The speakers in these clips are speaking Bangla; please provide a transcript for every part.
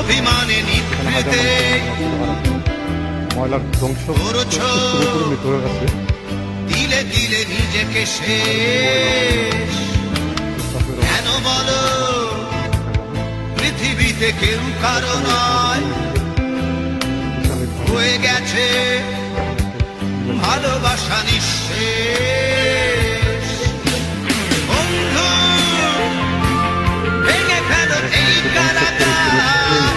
অভিমানে নিভৃতে ময়লার ধ্বংস পুরোপুরি মৃত হয়ে গেছে। দিলে দিলে নিজেকে শেষ কেন বলো পৃথিবীতে কেউ কারো নয় হয়ে গেছে ভালোবাসা নিঃশেষ বন্ধু ভেঙে ফেলো এই কারাগার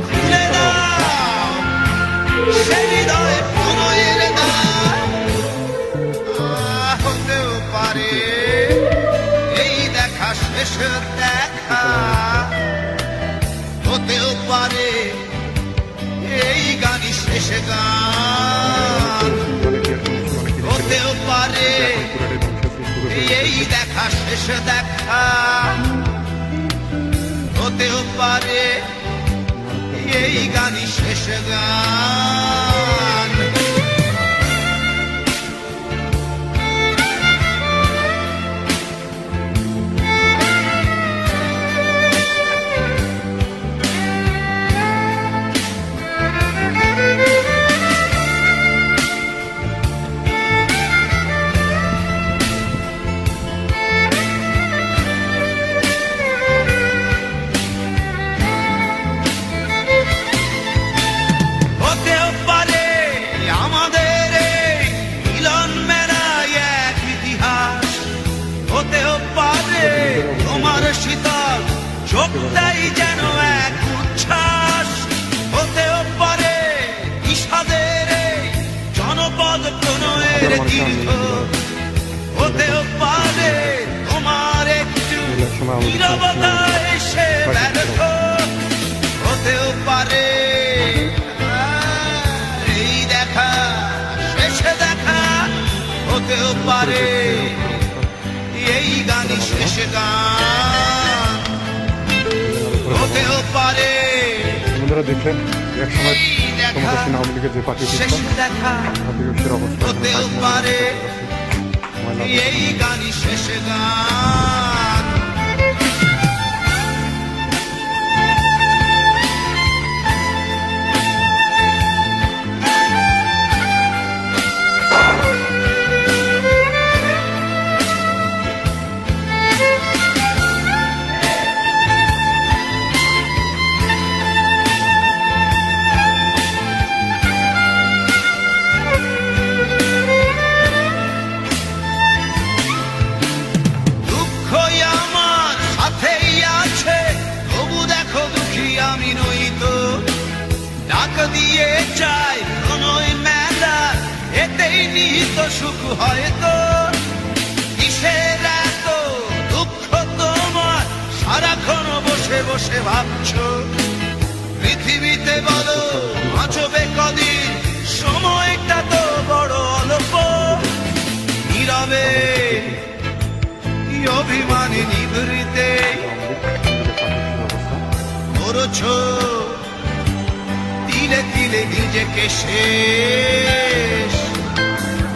খুলে দাও সে হৃদয়ে প্রণয়ের দ্বার হতেও পারে এই দেখা শেষ দেখা হতেও পারে এই গানই শেষ গান হতেও পারে এই দেখা শেষ দেখা হতেও পারে এই গানই শেষ গান শীতল চোখটাই যেন এক উচ্ছ্বাস হতেও পারে বিষাদের জনপদ প্রণয়ের তীর্থ হতেও পারে তোমার একটু নীরবতা এসে ব্যর্থ হতেও পারে এই দেখা শেষে দেখা হতেও পারে এই গানই শেষ গান হতেও পারে। বন্ধুরা দেখলেন এক সময় ক্ষমতাসীন আওয়ামী লীগের যে পার্টি হতেও পারে এই গানই শেষ গান আমি নই তো ডাক দিয়ে চাই প্রণয় মেলা এতেই নিহিত সুখ হয়তো কিসের এত দুঃখ তোমার সারাক্ষণ বসে বসে ভাবছো পৃথিবীতে বলো বাঁচবে কদিন সময়টা তো বড় অল্প নীরবে অভিমানী নিভৃতে তিলে তিলে নিজেকে শেষ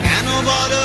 কেন বলো